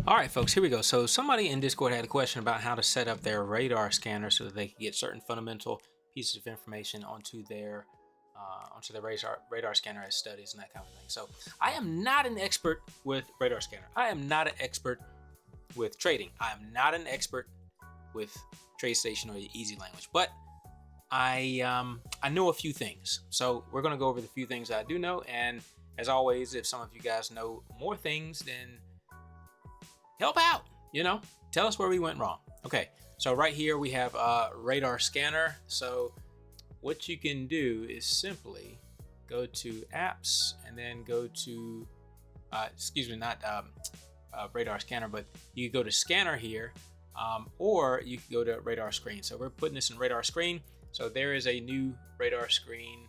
All right, folks, here we go. So somebody in Discord had a question about how to set up their radar scanner so that they can get certain fundamental pieces of information onto their radar scanner as studies and that kind of thing. So I am not an expert with radar scanner. I am not an expert with trading. I am not an expert with TradeStation or EasyLanguage, but I know a few things. So we're gonna go over the few things I do know, and as always, if some of you guys know more things, then help out, tell us where we went wrong. Okay, so right here we have a radar scanner. So what you can do is simply go to apps and then go to not radar scanner, but you can go to scanner here, or you can go to radar screen. So we're putting this in radar screen. So there is a new radar screen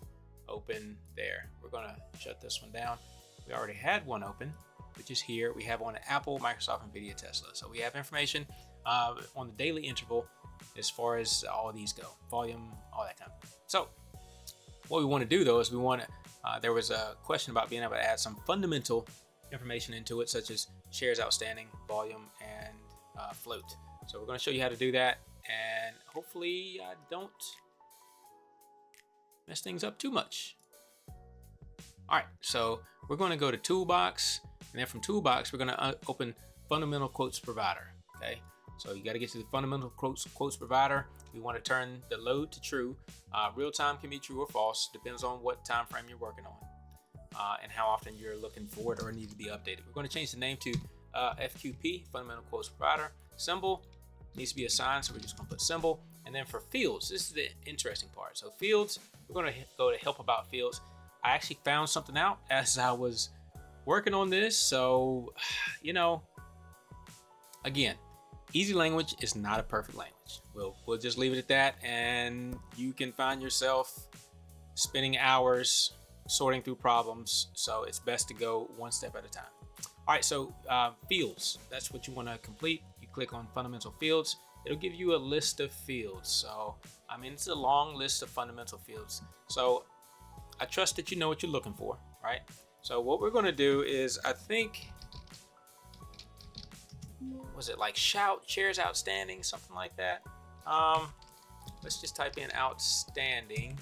open there. We're gonna shut this one down. We already had one open, which is here. We have on Apple, Microsoft, NVIDIA, Tesla. So we have information on the daily interval as far as all of these go, volume, all that kind of thing. So what we want to do though is there was a question about being able to add some fundamental information into it, such as shares outstanding, volume, and float. So we're going to show you how to do that, and hopefully I don't mess things up too much. All right, so we're going to go to Toolbox, and then from Toolbox, we're going to open Fundamental Quotes Provider. Okay, so you got to get to the Fundamental Quotes Provider. We want to turn the load to true. Real time can be true or false, depends on what time frame you're working on, and how often you're looking for it or need to be updated. We're going to change the name to FQP, Fundamental Quotes Provider. Symbol needs to be assigned, so we're just going to put symbol. And then for fields, this is the interesting part. So fields, we're going to go to help about fields. I actually found something out as I was working on this. So, again, EasyLanguage is not a perfect language. We'll just leave it at that, and you can find yourself spending hours sorting through problems. So it's best to go one step at a time. All right, so fields, that's what you want to complete. You click on fundamental fields. It'll give you a list of fields. So, it's a long list of fundamental fields. So I trust that you know what you're looking for, right? So what we're going to do is, I think, was it like shares outstanding, something like that? Let's just type in outstanding.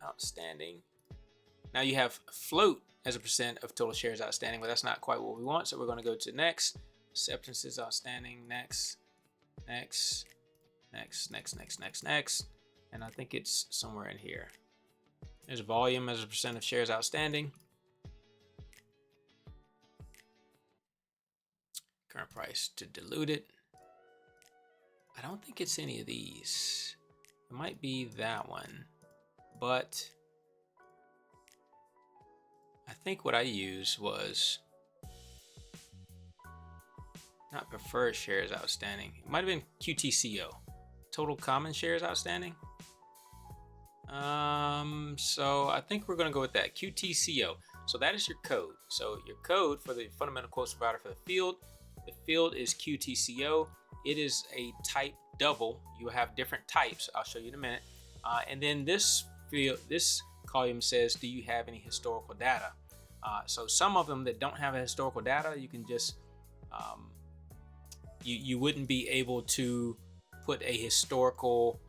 Outstanding. Now you have float as a percent of total shares outstanding, but that's not quite what we want. So we're going to go to next. Acceptances outstanding, next. And I think it's somewhere in here. There's volume as a percent of shares outstanding. Current price to dilute it. I don't think it's any of these. It might be that one, but I think what I used was not preferred shares outstanding. It might have been QTCO, total common shares outstanding. So I think we're going to go with that, QTCO. So that is your code. So your code for the fundamental quotes provider for the field is QTCO. It is a type double. You have different types. I'll show you in a minute. And then this column says, do you have any historical data? So some of them that don't have a historical data, you can just, you wouldn't be able to put a historical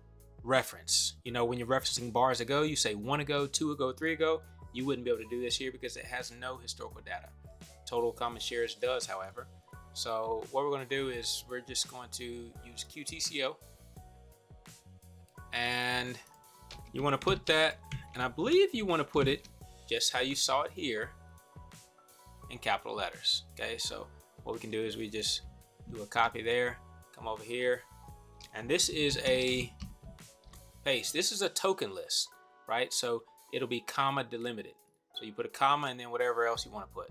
reference. When you're referencing bars ago, you say 1 ago, 2 ago, 3 ago. You wouldn't be able to do this here because it has no historical data. Total common shares does, however. So what we're going to do is we're just going to use QTCO, and you want to put that, and I believe you want to put it just how you saw it here in capital letters. Okay, so what we can do is we just do a copy there, come over here, and this is a paste. This is a token list, right? So it'll be comma delimited. So you put a comma and then whatever else you want to put.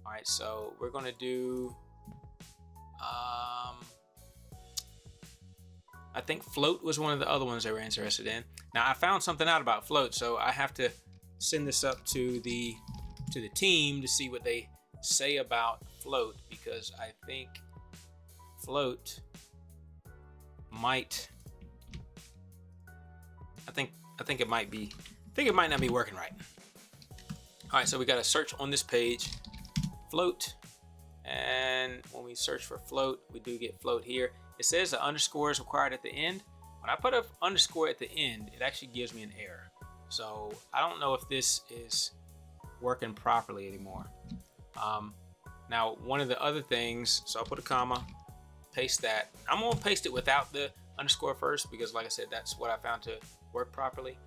All right, so we're going to do, I think float was one of the other ones they were interested in. Now I found something out about float, so I have to send this up to the team to see what they say about float, because I think float might, I think it might not be working right. All right, so we got to search on this page, float, And when we search for float, we do get float here. It says the underscore is required at the end. When I put an underscore at the end, it actually gives me an error. So I don't know if this is working properly anymore. Now, one of the other things, so I'll put a comma, paste that. I'm gonna paste it without the underscore first because, like I said, that's what I found to work properly.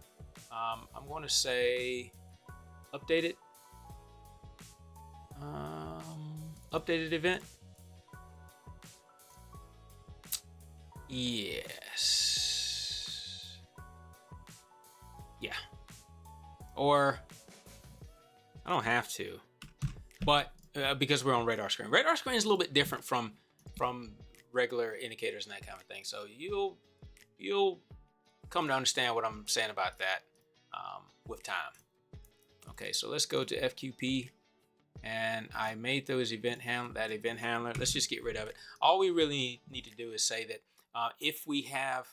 I'm going to say updated, updated event. Yes. Yeah. Or I don't have to, but because we're on radar screen. Radar screen is a little bit different from regular indicators and that kind of thing. So you'll come to understand what I'm saying about that with time. Okay, so let's go to FQP, and I made those event handler. Let's just get rid of it. All we really need to do is say that if we have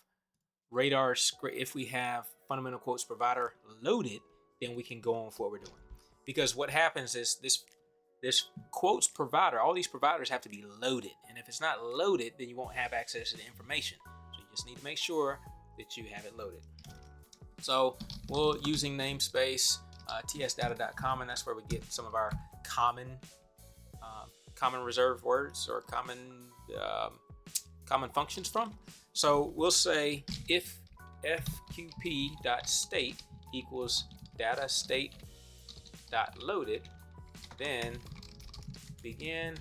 fundamental quotes provider loaded, then we can go on with what we're doing. Because what happens is this quotes provider, all these providers have to be loaded, and if it's not loaded, then you won't have access to the information. So you just need to make sure that you have it loaded. So we're using namespace tsdata.com, and that's where we get some of our common reserved words or common functions from. So we'll say if fqp.state equals data state.loaded, then begin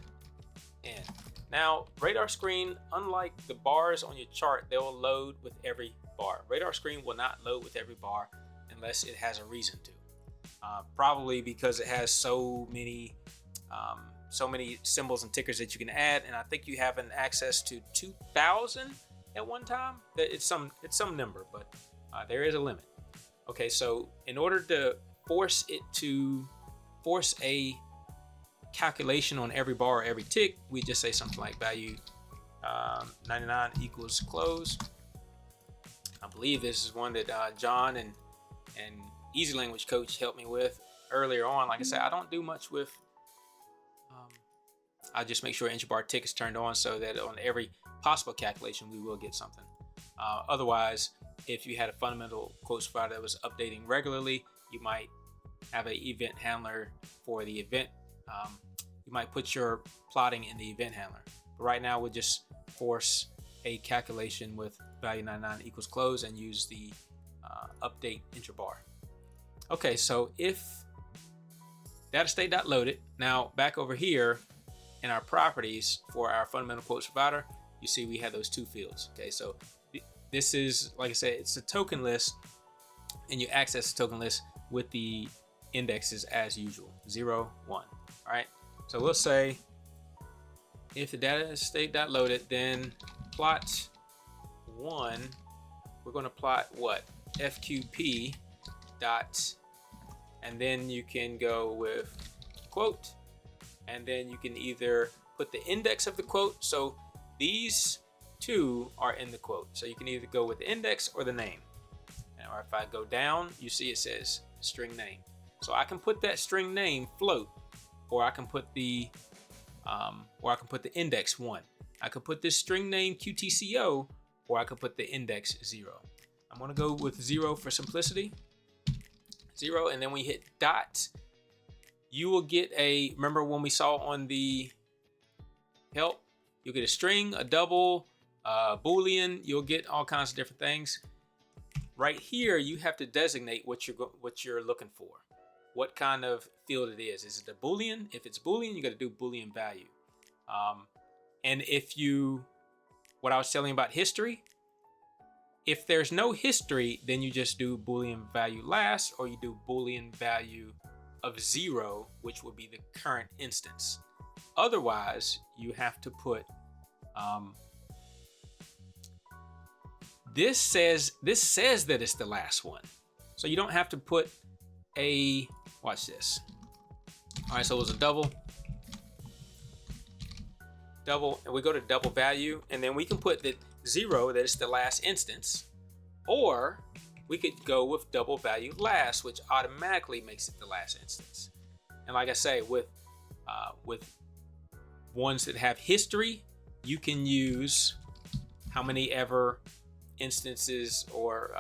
end. Now, radar screen, unlike the bars on your chart, they will load with every bar. Radar screen will not load with every bar unless it has a reason to. Probably because it has so many symbols and tickers that you can add, and I think you have an access to 2,000 at one time. It's some number, but there is a limit. Okay, so in order to force a calculation on every bar or every tick, we just say something like value 99 equals close. I believe this is one that John and EasyLanguage coach helped me with earlier on. Like I said, I don't do much with I just make sure inch bar tick is turned on so that on every possible calculation we will get something. Otherwise, if you had a fundamental quotes provider that was updating regularly, you might have an event handler for the event. You might put your plotting in the event handler. But right now, we'll just force a calculation with value 99 equals close and use the update inch bar. Okay, so if data state.loaded, now back over here in our properties for our fundamental quotes provider, you see we have those two fields. Okay, so this is, like I said, it's a token list, and you access the token list with the indexes as usual, 0, 1. All right, so we'll say if the data state.loaded, then plot 1, we're going to plot what? FQP dot, and then you can go with quote, and then you can either put the index of the quote. So these two are in the quote, so you can either go with the index or the name. Now if I go down, you see it says string name, so I can put that string name float, or I can put the index 1. I could put this string name QTCO, or I could put the index 0. I'm going to go with 0 for simplicity. 0, and then we hit dot. You will get remember when we saw on the help, you'll get a string, a double, Boolean, you'll get all kinds of different things. Right here, you have to designate what you're looking for, what kind of field it is. Is it a Boolean? If it's Boolean, you got to do Boolean value. And what I was telling you about history, if there's no history, then you just do Boolean value last, or you do Boolean value of 0, which would be the current instance. Otherwise, you have to put this says that it's the last one, so you don't have to put watch this. All right, so it was a double, and we go to double value, and then we can put the 0 that is the last instance, or we could go with double value last, which automatically makes it the last instance. And like I say, with ones that have history, you can use how many ever instances or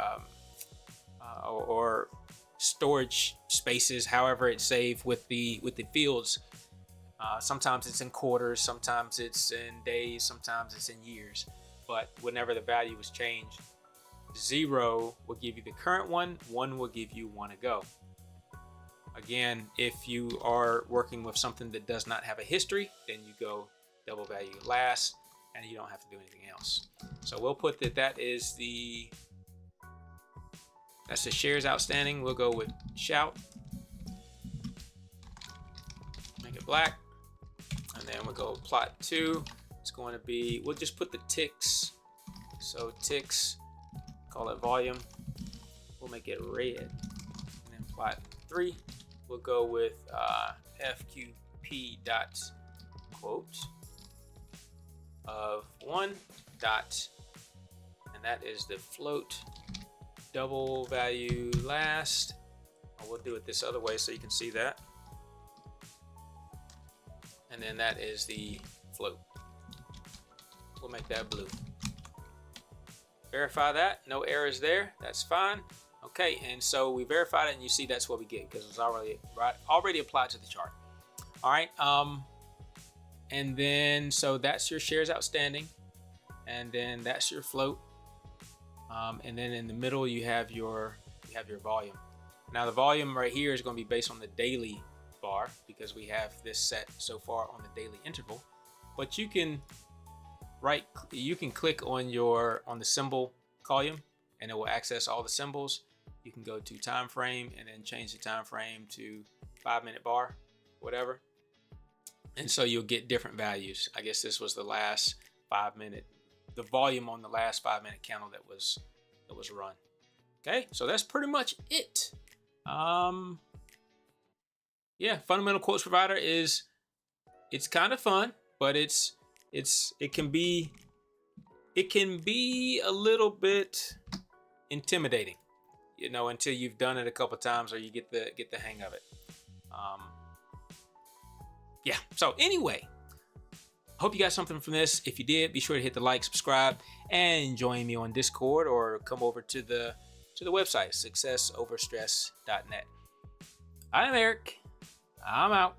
storage spaces, however it's saved with the fields. Sometimes it's in quarters, sometimes it's in days, sometimes it's in years. But whenever the value is changed, 0 will give you the current one, 1 will give you 1 ago. Again, if you are working with something that does not have a history, then you go double value last, and you don't have to do anything else. So we'll put that's the shares outstanding. We'll go with shout, make it black, and then we'll go plot 2. It's going to be, we'll just put the ticks. So ticks, call it volume. We'll make it red. And then plot 3, we'll go with FQP dot quote of 1 dot, and that is the float double value last. We'll do it this other way so you can see that. And then that is the float. We'll make that blue. Verify that, no errors there, that's fine. Okay, and so we verified it, and you see that's what we get because it's already applied to the chart. All right, and then so that's your shares outstanding, and then that's your float, and then in the middle you have your volume. Now the volume right here is going to be based on the daily bar because we have this set so far on the daily interval, but you can click on the symbol column and it will access all the symbols. You can go to time frame and then change the time frame to 5-minute bar, whatever. And so you'll get different values. I guess this was the last 5-minute, the volume on the last 5-minute candle that was run. Okay, so that's pretty much it. Yeah, fundamental quotes provider it's kind of fun, but it can be a little bit intimidating, until you've done it a couple times or you get the hang of it. Yeah, so anyway, hope you got something from this. If you did, be sure to hit the like, subscribe, and join me on Discord or come over to the website, successoverstress.net. I'm Eric. I'm out.